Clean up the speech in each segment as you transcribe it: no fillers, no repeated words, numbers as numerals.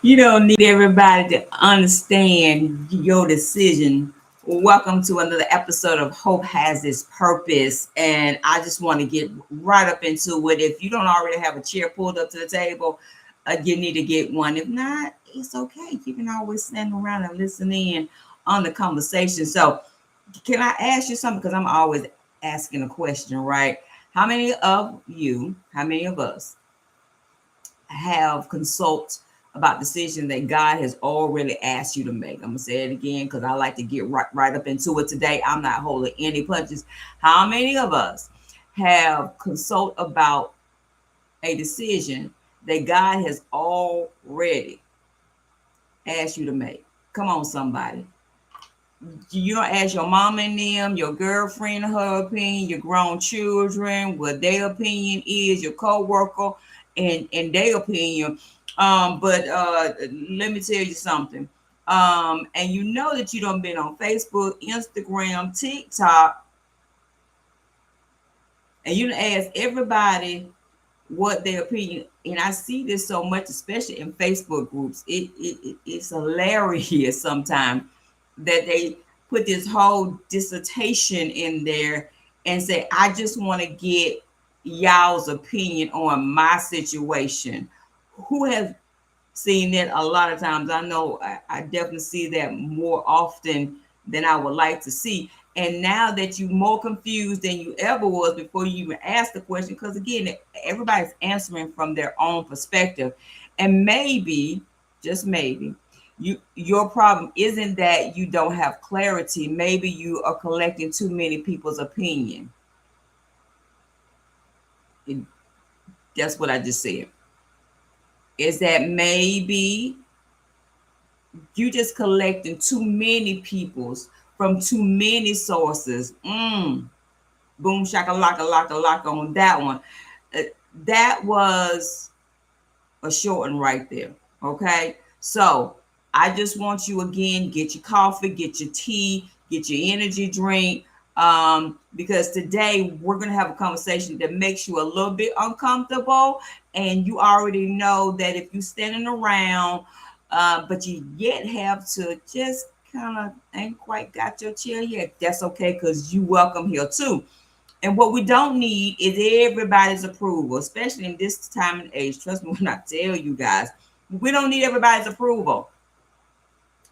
You don't need everybody to understand your decision. Welcome to another episode of Hope Has Its Purpose. And I just want to get right up into it. If you don't already have a chair pulled up to the table, you need to get one. If not, it's okay. You can always stand around and listen in on the conversation. So, can I ask you something? Because I'm always asking a question, right? How many of us have consult about decision that God has already asked you to make? I'm gonna say it again because I like to get right up into it today. I'm not holding any punches. How many of us have consult about a decision that God has already asked you to make? Come on, somebody. You don't ask your mom and them, your girlfriend, her opinion, your grown children, what their opinion is, your co-worker, and their opinion. But let me tell you something. And you know that you don't been on Facebook, Instagram, TikTok, and you ask everybody what their opinion. And I see this so much, especially in Facebook groups. It's hilarious sometimes that they put this whole dissertation in there and say, I just want to get y'all's opinion on my situation. Who has seen that a lot of times? I know I definitely see that more often than I would like to see. And now that you're more confused than you ever was before you even asked the question, because again, everybody's answering from their own perspective. And maybe, just maybe, your problem isn't that you don't have clarity. Maybe you are collecting too many people's opinion. It, that's what I just said. Is that maybe you just collecting too many people's from too many sources. Boom, shaka, laka on that one. That was a short one right there. Okay. So I just want you again, get your coffee, get your tea, get your energy drink. Because today we're going to have a conversation that makes you a little bit uncomfortable. And you already know that if you're standing around, but you yet have to just kind of ain't quite got your chair yet, that's okay because you welcome here too. And what we don't need is everybody's approval, especially in this time and age. Trust me when I tell you guys, we don't need everybody's approval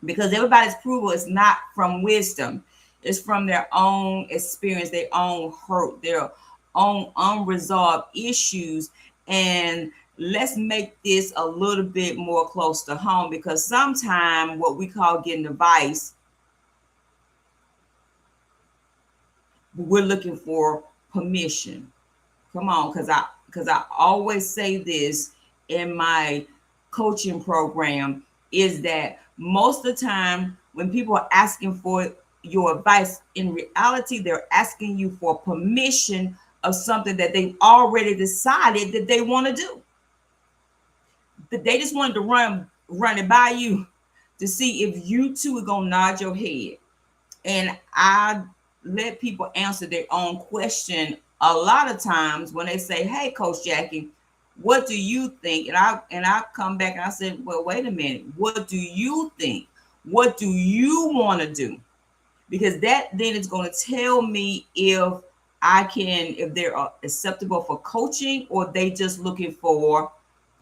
because everybody's approval is not from wisdom. It's from their own experience, their own hurt, their own unresolved issues. And let's make this a little bit more close to home because sometimes what we call getting advice, we're looking for permission. Come on, because I always say this in my coaching program is that most of the time when people are asking for your advice, in reality, they're asking you for permission of something that they've already decided that they want to do. But they just wanted to run it by you to see if you two are gonna nod your head. And I let people answer their own question a lot of times when they say, hey, Coach Jackie, what do you think? And I come back and I said, well, wait a minute. What do you think? What do you want to do? Because that then is going to tell me if they're acceptable for coaching or they just looking for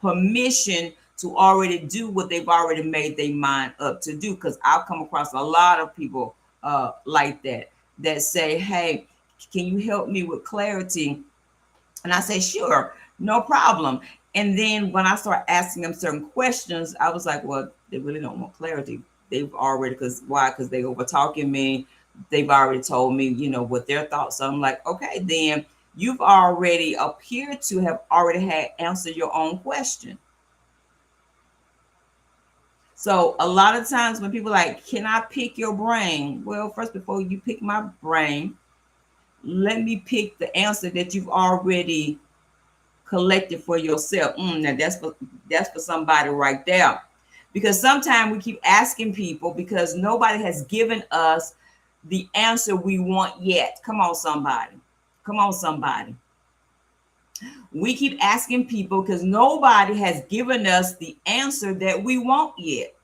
permission to already do what they've already made their mind up to do. Because I've come across a lot of people like that say, hey, can you help me with clarity? And I say, sure, no problem. And then when I start asking them certain questions, I was like, well, they really don't want clarity. They've already, because why? Because they over talking me. They've already told me, what their thoughts are. I'm like, okay, then you've already appeared to have already had answered your own question. So a lot of times when people are like, can I pick your brain? Well, first, before you pick my brain, let me pick the answer that you've already collected for yourself. Now that's for somebody right there. Because sometimes we keep asking people because nobody has given us the answer we want yet. Come on, somebody. Come on, somebody. We keep asking people because nobody has given us the answer that we want yet.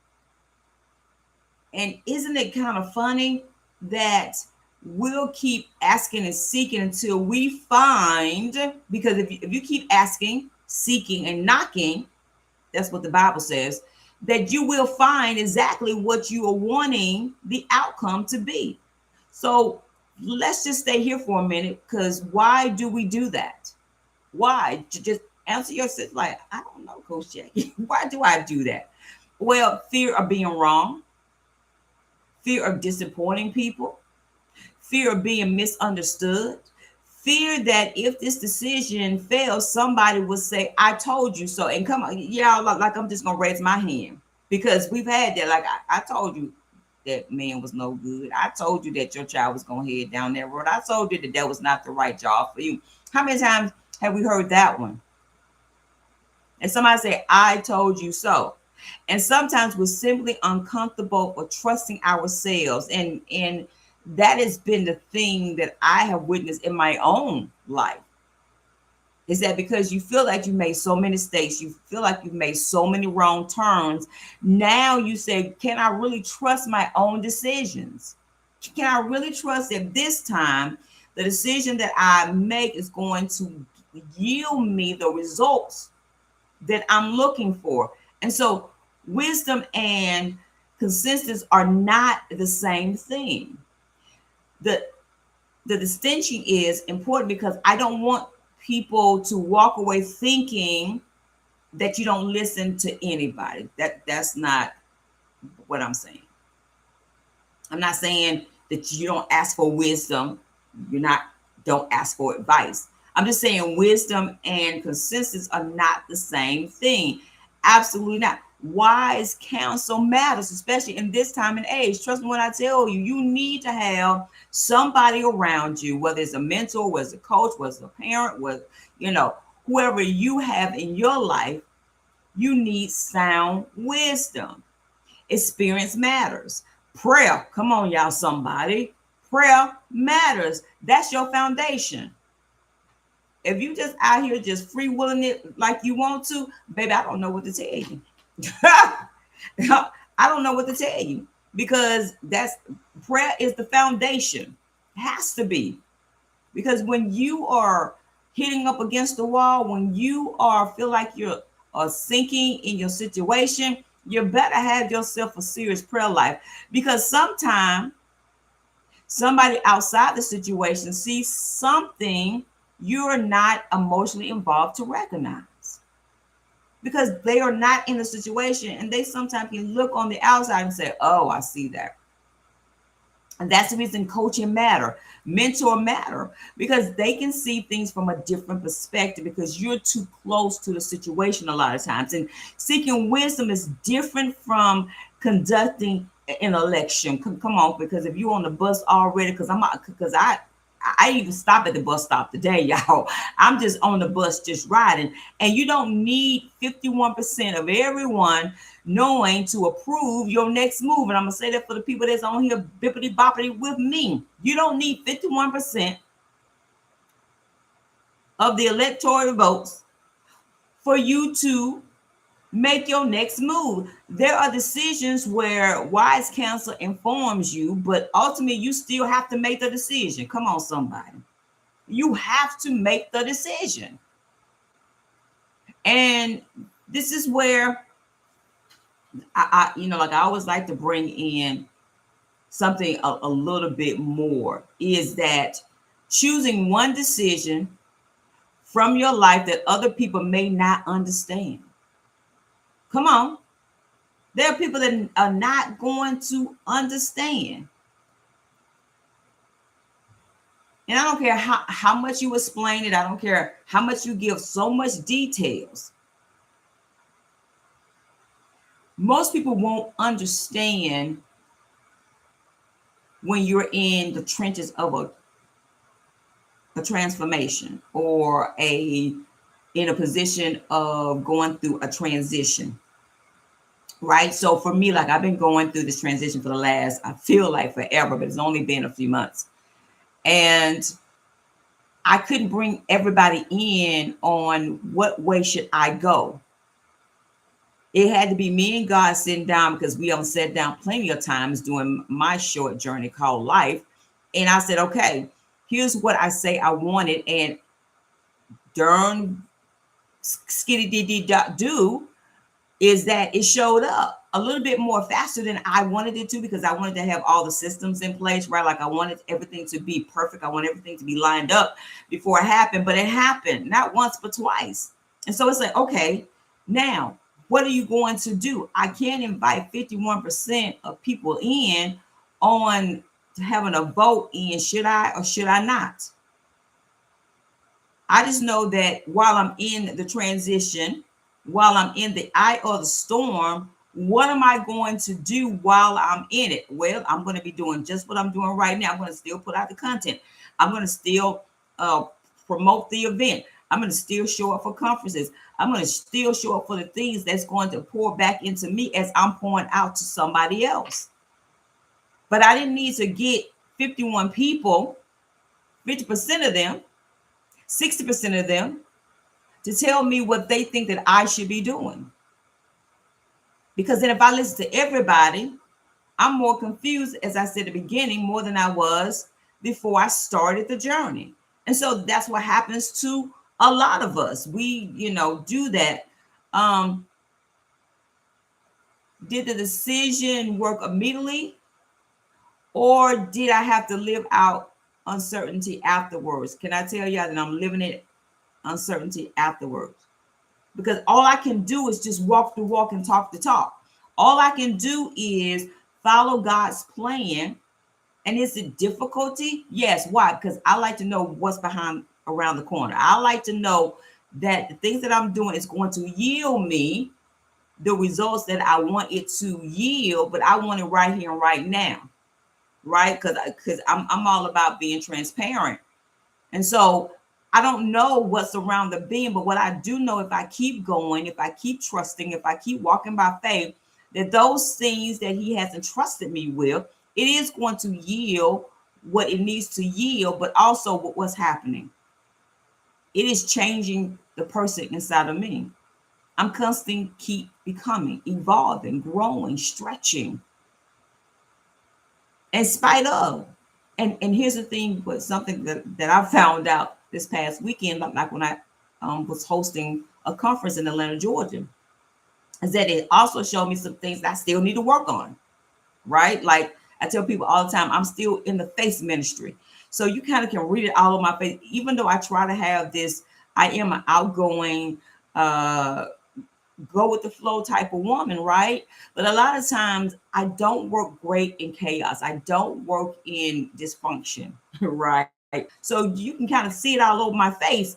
And isn't it kind of funny that we'll keep asking and seeking until we find, because if you keep asking, seeking, and knocking, that's what the Bible says, that you will find exactly what you are wanting the outcome to be. So let's just stay here for a minute, because why do we do that? Why? Just answer yourself like, I don't know, Coach Jackie. Why do I do that? Well, fear of being wrong, fear of disappointing people, fear of being misunderstood, fear that if this decision fails, somebody will say, I told you so. And come on, y'all, like I'm just going to raise my hand, because we've had that. Like, I told you that man was no good. I told you that your child was going to head down that road. I told you that that was not the right job for you. How many times have we heard that one? And somebody say, I told you so. And sometimes we're simply uncomfortable or trusting ourselves. And that has been the thing that I have witnessed in my own life. Is that because you feel like you made so many mistakes, you feel like you've made so many wrong turns. Now you say, can I really trust my own decisions? Can I really trust that this time the decision that I make is going to yield me the results that I'm looking for? And so wisdom and consensus are not the same thing. The distinction is important because I don't want people to walk away thinking that you don't listen to anybody. That's not what I'm saying. I'm not saying that you don't ask for wisdom. Don't ask for advice. I'm just saying wisdom and consensus are not the same thing. Absolutely not. Wise counsel matters, especially in this time and age. Trust me when I tell you, you need to have somebody around you, whether it's a mentor, whether it's a coach, whether it's a parent, whether, whoever you have in your life, you need sound wisdom. Experience matters. Prayer, come on, y'all, somebody. Prayer matters. That's your foundation. If you just out here just free willing it like you want to, baby, I don't know what to tell you. I don't know what to tell you, because prayer is the foundation. It has to be. Because when you are hitting up against the wall, when you feel like you're sinking in your situation, you better have yourself a serious prayer life, because sometimes somebody outside the situation sees something you're not emotionally involved to recognize, because they are not in the situation, and they sometimes can look on the outside and say, oh, I see that. And that's the reason coaching matter, mentor matter, because they can see things from a different perspective, because you're too close to the situation a lot of times. And seeking wisdom is different from conducting an election. Come on, because if you're on the bus already, because I even stop at the bus stop today, y'all. I'm just on the bus, just riding. And you don't need 51% of everyone knowing to approve your next move. And I'm going to say that for the people that's on here bippity boppity with me. You don't need 51% of the electoral votes for you to make your next move. There are decisions where wise counsel informs you, but ultimately you still have to make the decision. Come on, somebody. You have to make the decision. And this is where I always like to bring in something a little bit more, is that choosing one decision from your life that other people may not understand. Come on. There are people that are not going to understand. And I don't care how much you explain it. I don't care how much you give so much details. Most people won't understand when you're in the trenches of a transformation, or in a position of going through a transition. Right. So for me, like, I've been going through this transition for the last, I feel like forever, but it's only been a few months. And I couldn't bring everybody in on what way should I go. It had to be me and God sitting down, because we haven't sat down plenty of times during my short journey called life. And I said, okay, here's what I say I wanted. And darn skitty dee dee do is that it showed up a little bit more faster than I wanted it to, because I wanted to have all the systems in place, right? Like I wanted everything to be perfect. I want everything to be lined up before it happened, but it happened not once, but twice. And so it's like, okay, now what are you going to do? I can't invite 51% of people in on having a vote in, should I or should I not? I just know that while I'm in the transition, while I'm in the eye of the storm, what am I going to do while I'm in it? Well, I'm going to be doing just what I'm doing right now. I'm going to still put out the content. I'm going to still promote the event. I'm going to still show up for conferences. I'm going to still show up for the things that's going to pour back into me as I'm pouring out to somebody else. But I didn't need to get 51 people, 50% of them, 60% of them, to tell me what they think that I should be doing. Because then if I listen to everybody, I'm more confused, as I said at the beginning, more than I was before I started the journey. And so that's what happens to a lot of us. We, do that. Did the decision work immediately, or did I have to live out uncertainty afterwards? Can I tell y'all that I'm living it uncertainty afterwards? Because all I can do is just walk the walk and talk the talk. All I can do is follow God's plan. And is it difficulty? Yes. Why? Because I like to know what's around the corner. I like to know that the things that I'm doing is going to yield me the results that I want it to yield, but I want it right here and right now, right? Because I'm all about being transparent. And so I don't know what's around the bend, but what I do know, if I keep going, if I keep trusting, if I keep walking by faith, that those things that he has entrusted me with, it is going to yield what it needs to yield, but also what's happening. It is changing the person inside of me. I'm constantly keep becoming, evolving, growing, stretching, in spite of. And here's the thing, but something that I found out this past weekend, like when I was hosting a conference in Atlanta, Georgia, is that it also showed me some things that I still need to work on, right? Like I tell people all the time, I'm still in the face ministry. So you kind of can read it all on my face, even though I try to have this, I am an outgoing, go with the flow type of woman, right? But a lot of times I don't work great in chaos. I don't work in dysfunction, right? So you can kind of see it all over my face.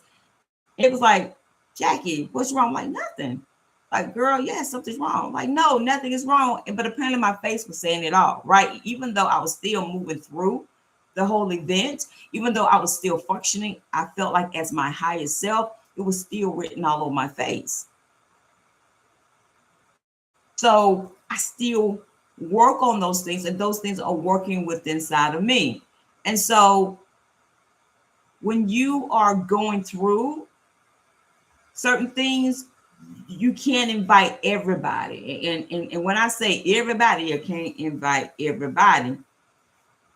It was like, Jackie, what's wrong? Like, nothing. Like, girl, yeah, something's wrong. Like, no, nothing is wrong. But apparently my face was saying it all, right? Even though I was still moving through the whole event, even though I was still functioning, I felt like as my highest self, it was still written all over my face. So I still work on those things, and those things are working within inside of me. And so when you are going through certain things, you can't invite everybody. And when I say everybody, you can't invite everybody,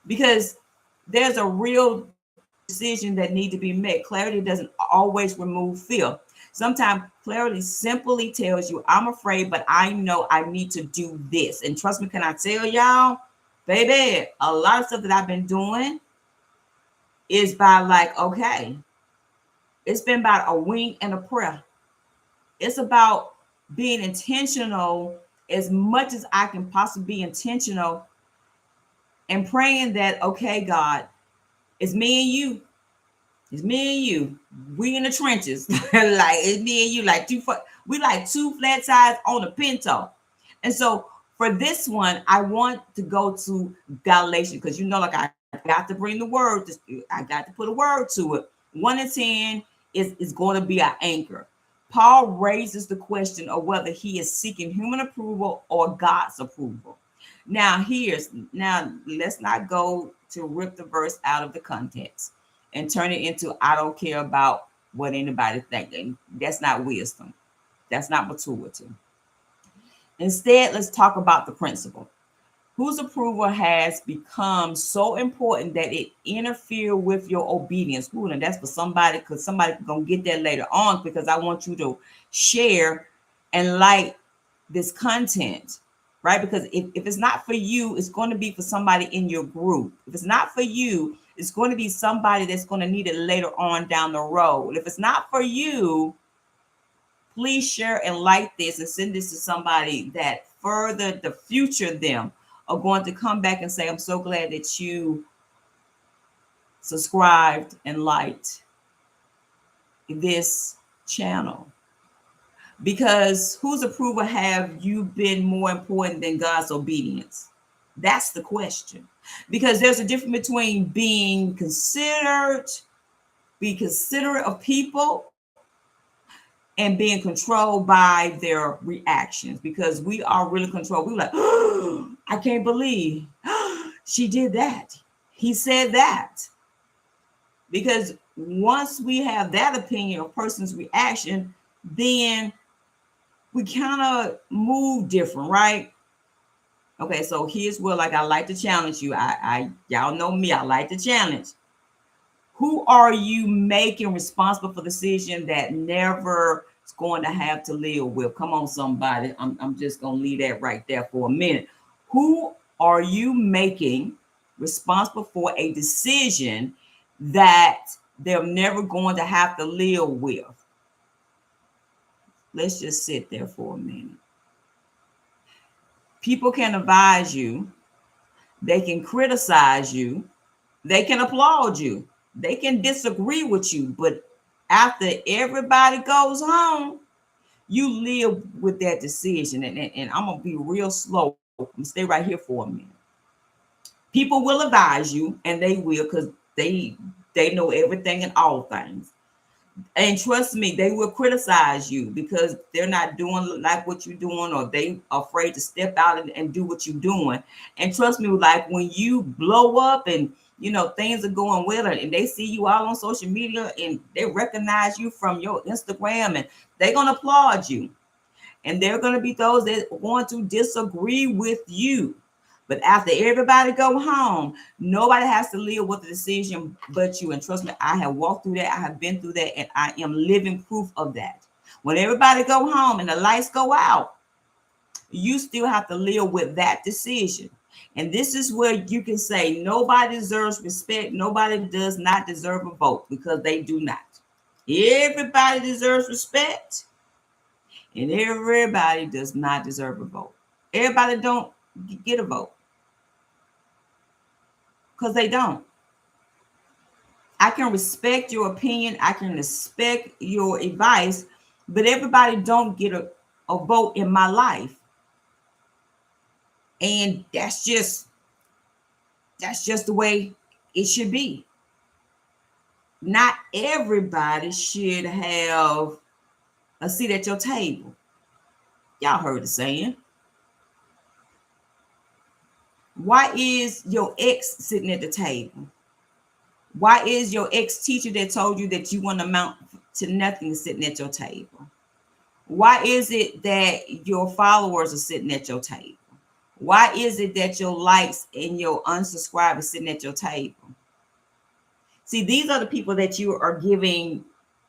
because there's a real decision that need to be made. Clarity doesn't always remove fear. Sometimes clarity simply tells you, I'm afraid, but I know I need to do this. And trust me, can I tell y'all, baby, a lot of stuff that I've been doing is by like, okay, it's been about a wink and a prayer. It's about being intentional as much as I can possibly be intentional, and praying that, okay, God, it's me and you. It's me and you. We in the trenches. Like it's me and you, like we like two flat tires on a Pinto. And so for this one, I want to go to Galatians, because like I got to bring the word. I got to put a word to it. 1 and 10 is going to be our anchor. Paul raises the question of whether he is seeking human approval or God's approval. Now let's not go to rip the verse out of the context. and turn it into I don't care about what anybody thinking. That's not wisdom. That's not maturity. Instead, let's talk about the principle. Whose approval has become so important that it interfere with your obedience. Ooh, and that's for somebody, because somebody gonna get that later on, because I want you to share and like this content, right? Because if it's not for you, it's going to be for somebody in your group. If it's not for you, it's going to be somebody that's going to need it later on down the road. If it's not for you, please share and like this and send this to somebody that further the future them are going to come back and say, I'm so glad that you subscribed and liked this channel. Because whose approval have you been more important than God's obedience? That's the question. Because there's a difference between being considerate of people and being controlled by their reactions. Because we are really controlled. We're like, oh, I can't believe she did that. He said that. Because once we have that opinion of a person's reaction, then we kind of move different, right? Okay, so here's where, like, I like to challenge you. Y'all know me, I like to challenge. Who are you making responsible for the decision that never is going to have to live with? Come on, somebody. I'm just going to leave that right there for a minute. Who are you making responsible for a decision that they're never going to have to live with? Let's just sit there for a minute. People can advise you. They can criticize you. They can applaud you. They can disagree with you. But after everybody goes home, you live with that decision. And I'm going to be real slow. I'm going to stay right here for a minute. People will advise you, and they will, because they know everything and all things. And trust me, they will criticize you because they're not doing like what you're doing, or they afraid to step out and do what you're doing. And trust me, like when you blow up and things are going well, and they see you all on social media and they recognize you from your Instagram, and they're going to applaud you. And there are going to be those that want to disagree with you. But after everybody go home, nobody has to live with the decision but you. And trust me, I have walked through that. I have been through that, and I am living proof of that. When everybody go home and the lights go out, you still have to live with that decision. And this is where you can say nobody deserves respect. Nobody does not deserve a vote, because they do not. Everybody deserves respect, and everybody does not deserve a vote. Everybody don't get a vote, because they don't. I can respect your opinion. I can respect your advice, but everybody don't get a vote in my life. And that's just the way it should be. Not everybody should have a seat at your table. Y'all heard the saying. Why is your ex sitting at the table? Why is your ex-teacher that told you that you wouldn't amount to nothing sitting at your table? Why is it that your followers are sitting at your table? Why is it that your likes and your unsubscribers sitting at your table? See, these are the people that you are giving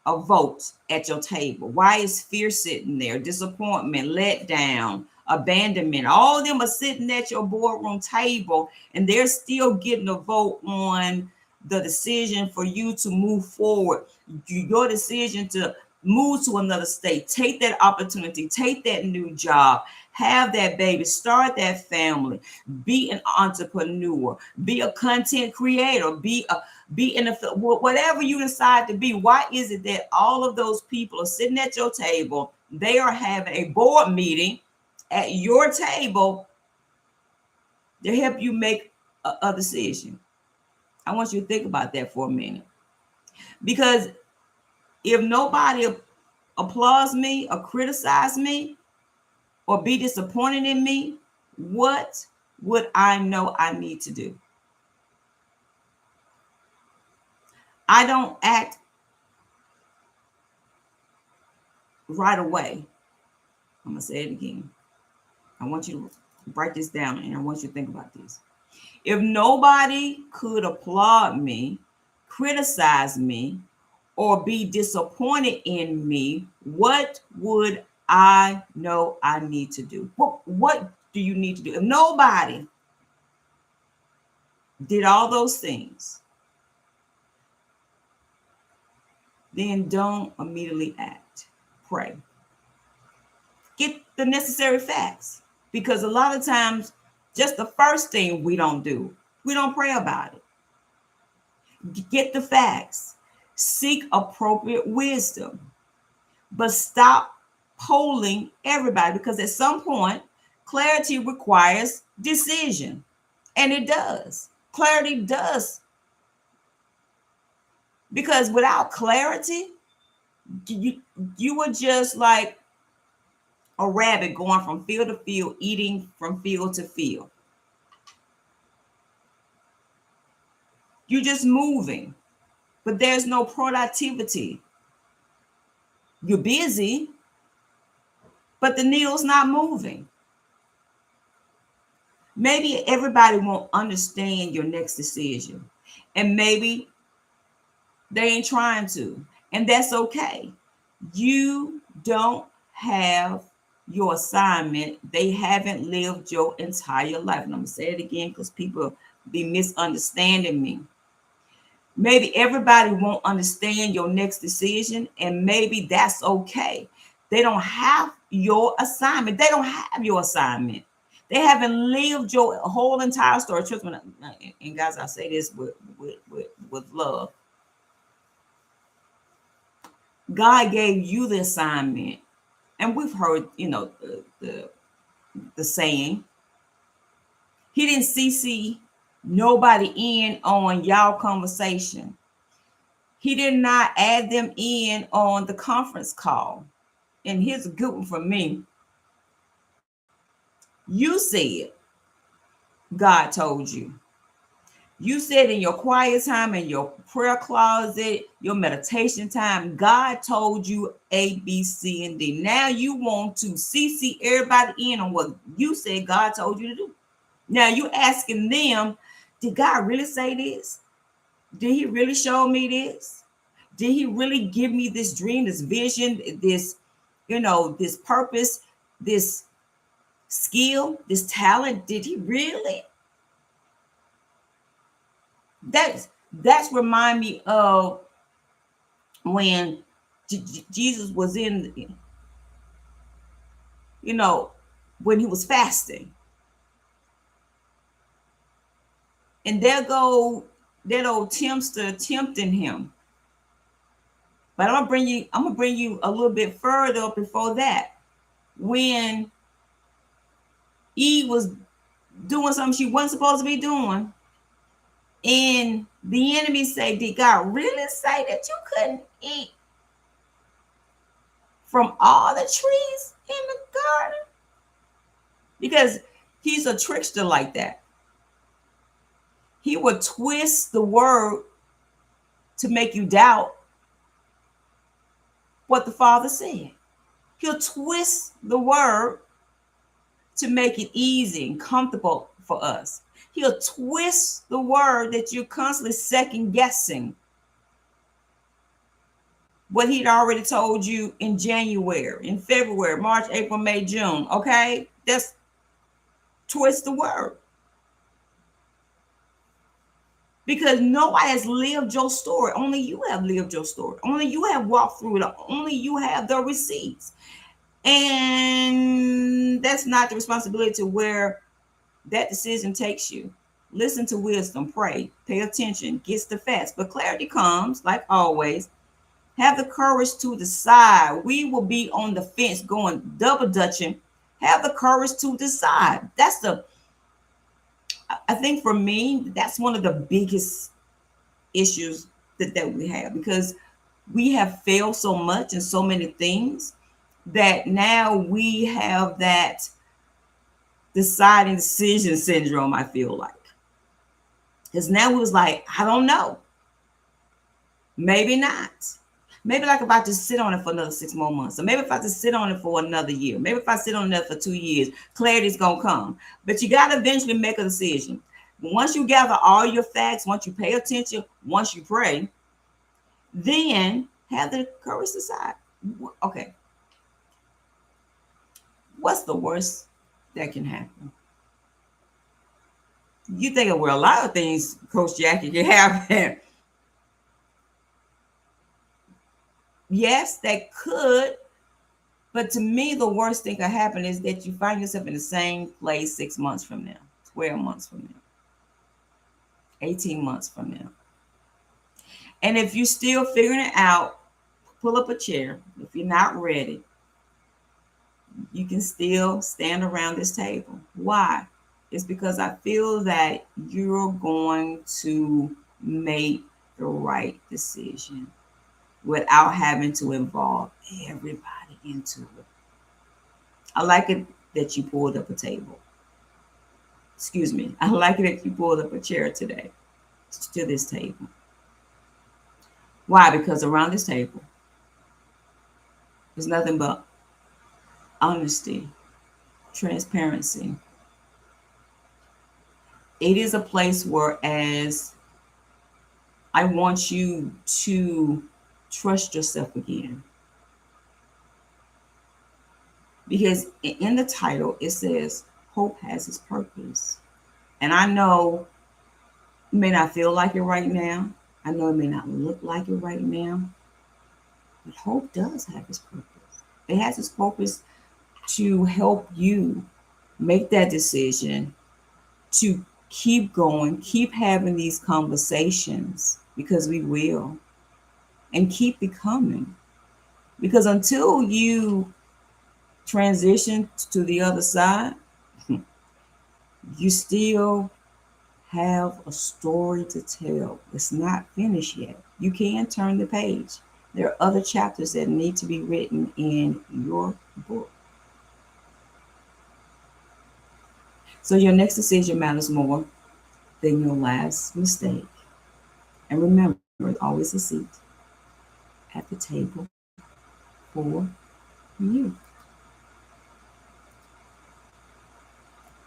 a vote at your table. Why is fear sitting there? Disappointment, letdown, abandonment. All of them are sitting at your boardroom table, and they're still getting a vote on the decision for you to move forward. Your decision to move to another state, take that opportunity, take that new job, have that baby, start that family, be an entrepreneur, be a content creator, be in a whatever you decide to be. Why is it that all of those people are sitting at your table? They are having a board meeting at your table to help you make a decision. I want you to think about that for a minute. Because if nobody applauds me or criticize me or be disappointed in me, what would I know I need to do? I don't act right away. I'm going to say it again. I want you to write this down and I want you to think about this. If nobody could applaud me, criticize me, or be disappointed in me, what would I know I need to do? What do you need to do? If nobody did all those things, then don't immediately act. Pray. Get the necessary facts. Because a lot of times, just the first thing we don't do, we don't pray about it. Get the facts. Seek appropriate wisdom. But stop polling everybody, because at some point, clarity requires decision. And it does. Clarity does. Because without clarity, you were just like a rabbit going from field to field, eating from field to field. You're just moving, but there's no productivity. You're busy, but the needle's not moving. Maybe everybody won't understand your next decision, and maybe they ain't trying to, and that's okay. You don't have your assignment. They haven't lived your entire life. And I'm going to say it again because people be misunderstanding me. Maybe everybody won't understand your next decision, and maybe that's okay. They don't have your assignment. They don't have your assignment. They haven't lived your whole entire story. Trust me, and guys, I say this with love. God gave you the assignment, and we've heard, the saying. He didn't CC nobody in on y'all conversation. He did not add them in on the conference call. And here's a good one for me. You said God told you. You said in your quiet time, in your prayer closet, your meditation time, God told you A, B, C, and D. Now you want to CC everybody in on what you said God told you to do. Now you asking them, did God really say this? Did he really show me this? Did he really give me this dream, this vision, this, this purpose, this skill, this talent? Did he really? That's remind me of when Jesus was in, when he was fasting. And there go that old tempter tempting him. But I'm gonna bring you a little bit further before that. When Eve was doing something she wasn't supposed to be doing, and the enemy say, did God really say that you couldn't eat from all the trees in the garden? Because he's a trickster like that. He would twist the word to make you doubt what the Father said. He'll twist the word to make it easy and comfortable for us. He'll twist the word that you're constantly second guessing what he'd already told you in January, in February, March, April, May, June. Okay? That's twist the word. Because nobody has lived your story. Only you have lived your story. Only you have walked through it. Only you have the receipts. And that's not the responsibility to where that decision takes you. Listen to wisdom, pray, pay attention, gets the facts. But clarity comes, like always. Have the courage to decide. We will be on the fence going double dutching. Have the courage to decide. I think for me, that's one of the biggest issues that we have, because we have failed so much in so many things that now we have that deciding decision syndrome, I feel like. Because now it was like, I don't know. Maybe not. Maybe like if I just sit on it for another 6 more months, or maybe if I just sit on it for another year, maybe if I sit on it for 2 years, clarity's gonna come. But you gotta eventually make a decision. Once you gather all your facts, once you pay attention, once you pray, then have the courage to decide. Okay, what's the worst that can happen? You think of, well, a lot of things, Coach Jackie, can happen. Yes, that could. But to me, the worst thing that can happen is that you find yourself in the same place 6 months from now, 12 months from now, 18 months from now. And if you're still figuring it out, pull up a chair. If you're not ready, you can still stand around this table. Why? It's because I feel that you're going to make the right decision without having to involve everybody into it. I like it that you pulled up a table. Excuse me. I like it that you pulled up a chair today to this table. Why? Because around this table, there's nothing but honesty, transparency. It is a place where, as I want you to trust yourself again. Because in the title, it says, Hope has its purpose. And I know it may not feel like it right now. I know it may not look like it right now. But hope does have its purpose. It has its purpose to help you make that decision to keep going, keep having these conversations, because we will, and keep becoming. Because until you transition to the other side, you still have a story to tell. It's not finished yet. You can turn the page. There are other chapters that need to be written in your book. So your next decision matters more than your last mistake. And remember, there's always a seat at the table for you.